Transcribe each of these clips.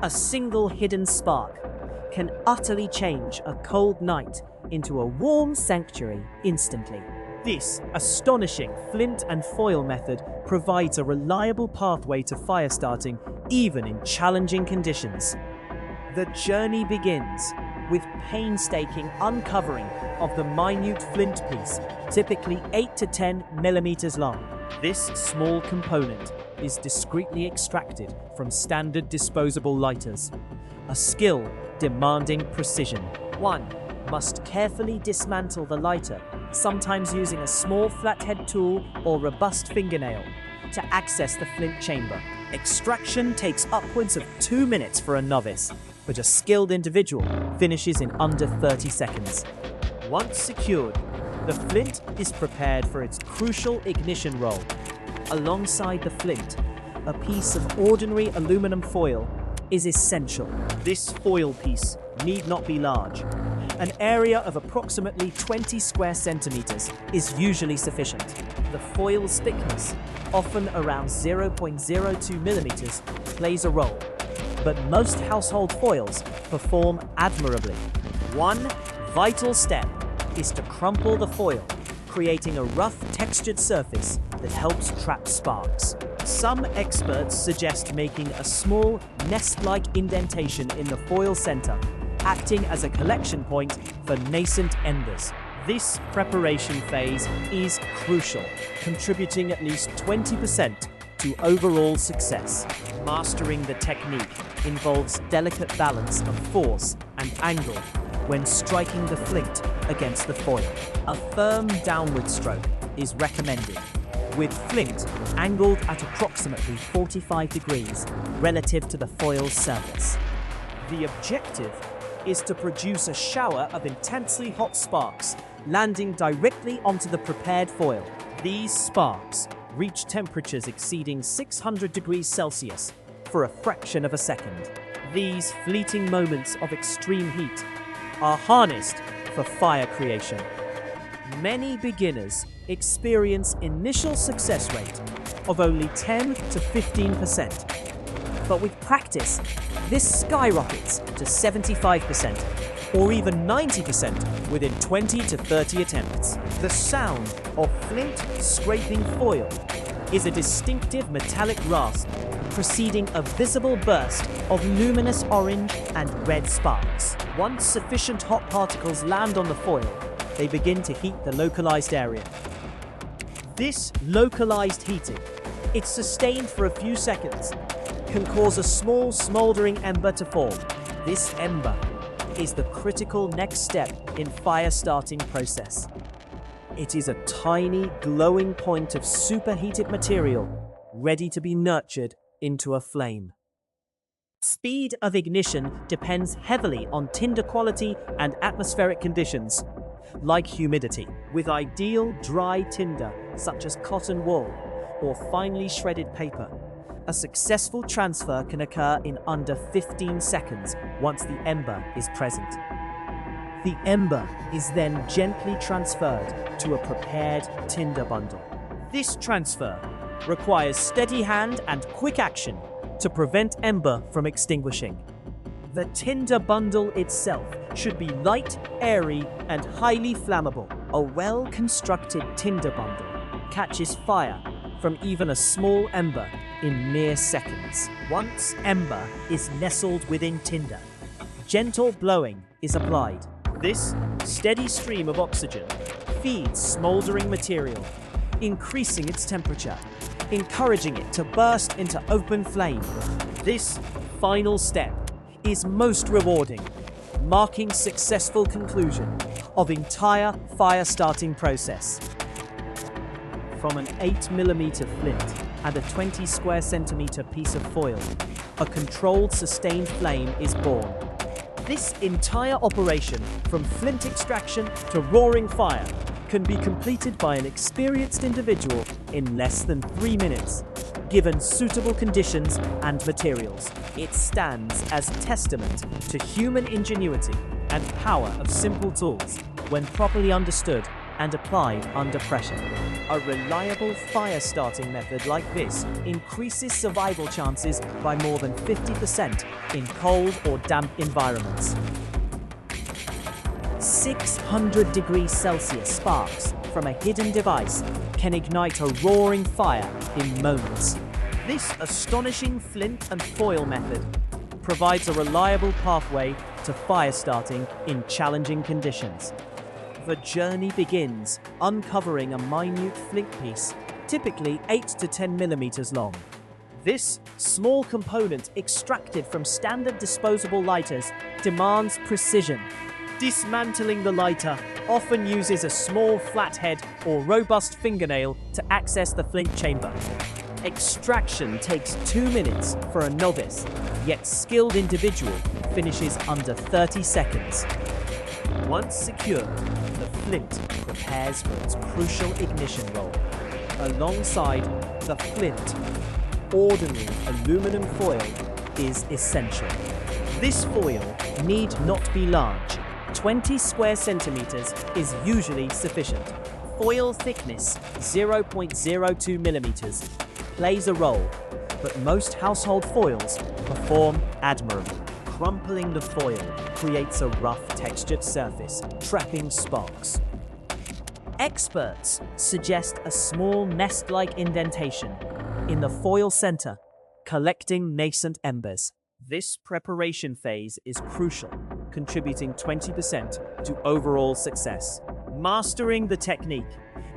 A single hidden spark can utterly change a cold night into a warm sanctuary instantly. This astonishing flint and foil method provides a reliable pathway to fire starting even in challenging conditions. The journey begins with painstaking uncovering of the minute flint piece, typically 8 to 10 millimeters long. This small component is discreetly extracted from standard disposable lighters, a skill demanding precision. One must carefully dismantle the lighter, sometimes using a small flathead tool or robust fingernail, to access the flint chamber. Extraction takes upwards of 2 minutes for a novice, but a skilled individual finishes in under 30 seconds. Once secured, the flint is prepared for its crucial ignition role. Alongside the flint, a piece of ordinary aluminum foil is essential. This foil piece need not be large. An area of approximately 20 square centimeters is usually sufficient. The foil's thickness, often around 0.02 millimeters, plays a role, but most household foils perform admirably. One vital step is to crumple the foil, creating a rough textured surface that helps trap sparks. Some experts suggest making a small nest-like indentation in the foil center, acting as a collection point for nascent embers. This preparation phase is crucial, contributing at least 20% to overall success. Mastering the technique involves delicate balance of force and angle when striking the flint against the foil. A firm downward stroke is recommended, with flint angled at approximately 45 degrees relative to the foil's surface. The objective is to produce a shower of intensely hot sparks landing directly onto the prepared foil. These sparks reach temperatures exceeding 600 degrees Celsius for a fraction of a second. These fleeting moments of extreme heat are harnessed for fire creation. Many beginners experience initial success rate of only 10 to 15%, but with practice, this skyrockets to 75% or even 90% within 20 to 30 attempts. The sound of flint scraping foil is a distinctive metallic rasp preceding a visible burst of luminous orange and red sparks. Once sufficient hot particles land on the foil, they begin to heat the localized area. This localized heating, it's sustained for a few seconds, can cause a small smoldering ember to form. This ember is the critical next step in fire starting process. It is a tiny glowing point of superheated material ready to be nurtured into a flame. Speed of ignition depends heavily on tinder quality and atmospheric conditions, like humidity. With ideal dry tinder, such as cotton wool or finely shredded paper, a successful transfer can occur in under 15 seconds once the ember is present. The ember is then gently transferred to a prepared tinder bundle. This transfer requires steady hand and quick action to prevent ember from extinguishing. The tinder bundle itself should be light, airy, and highly flammable. A well-constructed tinder bundle catches fire from even a small ember in mere seconds. Once ember is nestled within tinder, gentle blowing is applied. This steady stream of oxygen feeds smoldering material, increasing its temperature, encouraging it to burst into open flame. This final step is most rewarding, marking successful conclusion of entire fire starting process. From an 8mm flint and a 20 square centimeter piece of foil, a controlled sustained flame is born. This entire operation, from flint extraction to roaring fire, can be completed by an experienced individual in less than 3 minutes, given suitable conditions and materials. It stands as testament to human ingenuity and power of simple tools when properly understood and applied under pressure. A reliable fire starting method like this increases survival chances by more than 50% in cold or damp environments. 600 degrees Celsius sparks from a hidden device can ignite a roaring fire in moments. This astonishing flint and foil method provides a reliable pathway to fire starting in challenging conditions. The journey begins uncovering a minute flint piece, typically 8 to 10 millimeters long. This small component extracted from standard disposable lighters demands precision. Dismantling the lighter often uses a small flathead or robust fingernail to access the flint chamber. Extraction takes 2 minutes for a novice, yet skilled individual finishes under 30 seconds. Once secured, the flint prepares for its crucial ignition role. Alongside the flint, ordinary aluminum foil is essential. This foil need not be large. 20 square centimeters is usually sufficient. Foil thickness 0.02 millimeters plays a role, but most household foils perform admirably. Crumpling the foil creates a rough textured surface, trapping sparks. Experts suggest a small nest-like indentation in the foil center, collecting nascent embers. This preparation phase is crucial, contributing 20% to overall success. Mastering the technique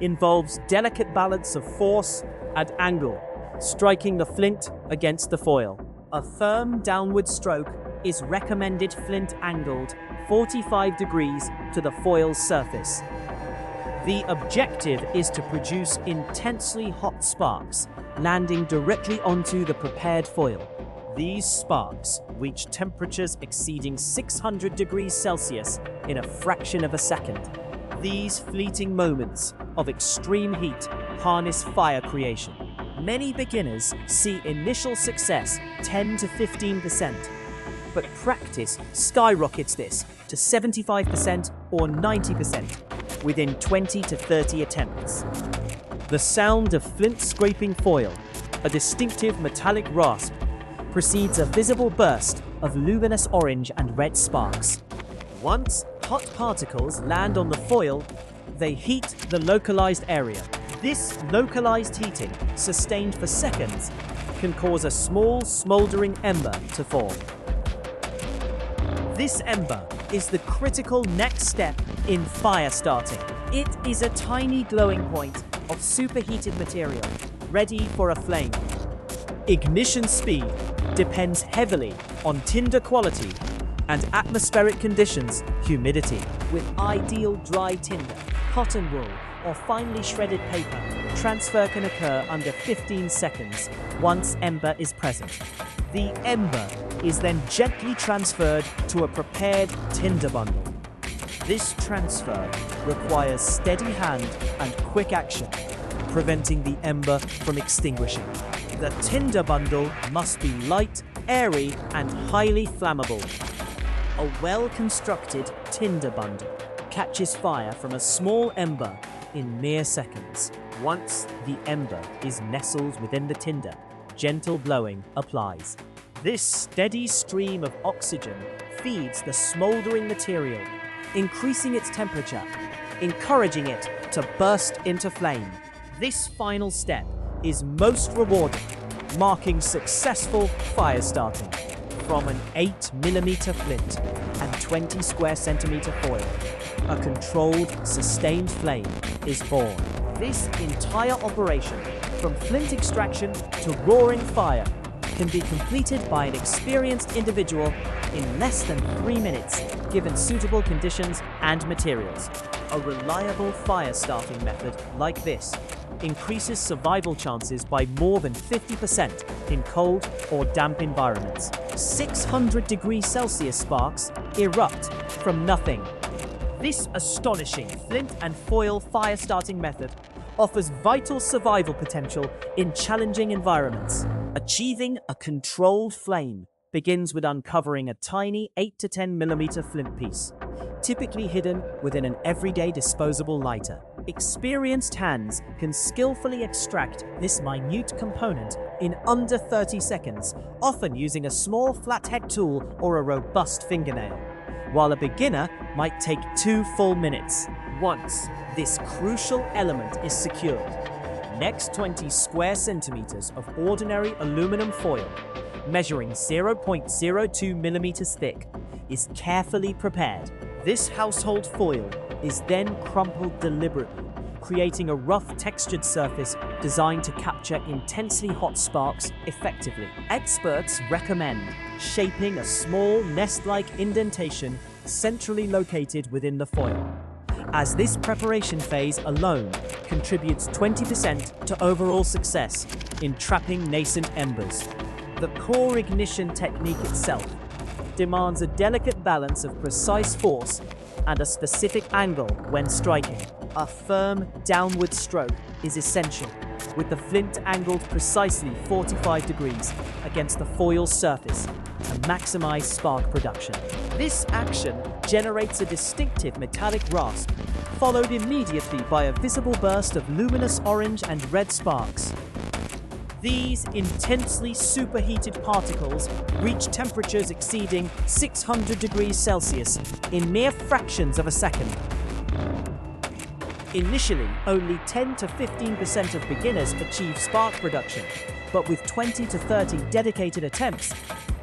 involves delicate balance of force and angle, striking the flint against the foil. A firm downward stroke is recommended, flint angled 45 degrees to the foil's surface. The objective is to produce intensely hot sparks, landing directly onto the prepared foil. These sparks reach temperatures exceeding 600 degrees Celsius in a fraction of a second. These fleeting moments of extreme heat harness fire creation. Many beginners see initial success 10 to 15%, but practice skyrockets this to 75% or 90% within 20 to 30 attempts. The sound of flint scraping foil, a distinctive metallic rasp, precedes a visible burst of luminous orange and red sparks. Once hot particles land on the foil, they heat the localized area. This localized heating, sustained for seconds, can cause a small smoldering ember to form. This ember is the critical next step in fire starting. It is a tiny glowing point of superheated material, ready for a flame. Ignition speed depends heavily on tinder quality and atmospheric conditions, humidity. With ideal dry tinder, cotton wool, or finely shredded paper, transfer can occur under 15 seconds once ember is present. The ember is then gently transferred to a prepared tinder bundle. This transfer requires steady hand and quick action, preventing the ember from extinguishing. The tinder bundle must be light, airy, and highly flammable. A well-constructed tinder bundle catches fire from a small ember in mere seconds. Once the ember is nestled within the tinder, gentle blowing applies. This steady stream of oxygen feeds the smoldering material, increasing its temperature, encouraging it to burst into flame. This final step is most rewarding, marking successful fire starting. From an 8mm flint and 20 square centimeter foil, a controlled, sustained flame is born. This entire operation, from flint extraction to roaring fire, can be completed by an experienced individual in less than 3 minutes, given suitable conditions and materials. A reliable fire starting method like this increases survival chances by more than 50% in cold or damp environments. 600 degrees Celsius sparks erupt from nothing. This astonishing flint and foil fire starting method offers vital survival potential in challenging environments. Achieving a controlled flame begins with uncovering a tiny 8 to 10mm flint piece. typically hidden within an everyday disposable lighter. Experienced hands can skillfully extract this minute component in under 30 seconds, often using a small flathead tool or a robust fingernail, while a beginner might take 2 full minutes. Once this crucial element is secured, next 20 square centimeters of ordinary aluminum foil, measuring 0.02 millimeters thick, is carefully prepared. This household foil is then crumpled deliberately, creating a rough textured surface designed to capture intensely hot sparks effectively. Experts recommend shaping a small nest-like indentation centrally located within the foil, as this preparation phase alone contributes 20% to overall success in trapping nascent embers. The core ignition technique itself demands a delicate balance of precise force and a specific angle when striking. A firm downward stroke is essential, with the flint angled precisely 45 degrees against the foil surface to maximize spark production. This action generates a distinctive metallic rasp, followed immediately by a visible burst of luminous orange and red sparks. These intensely superheated particles reach temperatures exceeding 600 degrees Celsius in mere fractions of a second. Initially, only 10 to 15% of beginners achieve spark production, but with 20 to 30 dedicated attempts,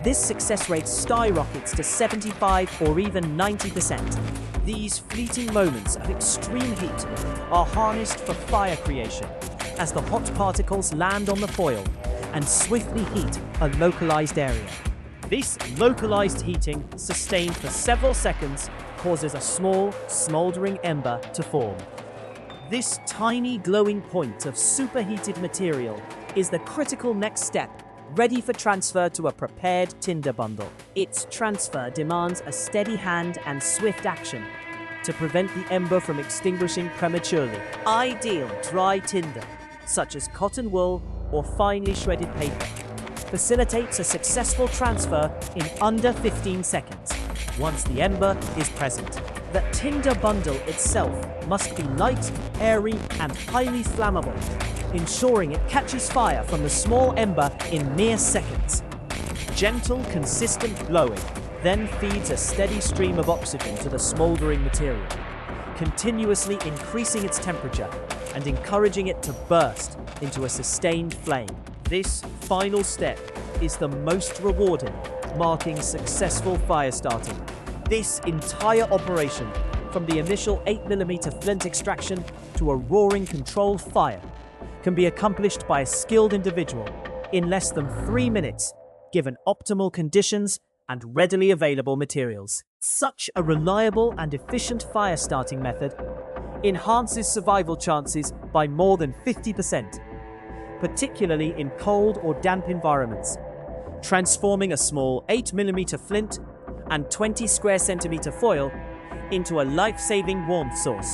this success rate skyrockets to 75 or even 90%. These fleeting moments of extreme heat are harnessed for fire creation, as the hot particles land on the foil and swiftly heat a localized area. This localized heating, sustained for several seconds, causes a small, smoldering ember to form. This tiny glowing point of superheated material is the critical next step, ready for transfer to a prepared tinder bundle. Its transfer demands a steady hand and swift action to prevent the ember from extinguishing prematurely. Ideal dry tinder, such as cotton wool or finely shredded paper, facilitates a successful transfer in under 15 seconds, once the ember is present. The tinder bundle itself must be light, airy, and highly flammable, ensuring it catches fire from the small ember in mere seconds. Gentle, consistent blowing then feeds a steady stream of oxygen to the smoldering material, continuously increasing its temperature and encouraging it to burst into a sustained flame. This final step is the most rewarding, marking successful fire starting. This entire operation, from the initial 8mm flint extraction to a roaring controlled fire, can be accomplished by a skilled individual in less than 3 minutes, given optimal conditions and readily available materials. Such a reliable and efficient fire starting method enhances survival chances by more than 50%, particularly in cold or damp environments, transforming a small 8mm flint and 20 square centimeter foil into a life-saving warmth source.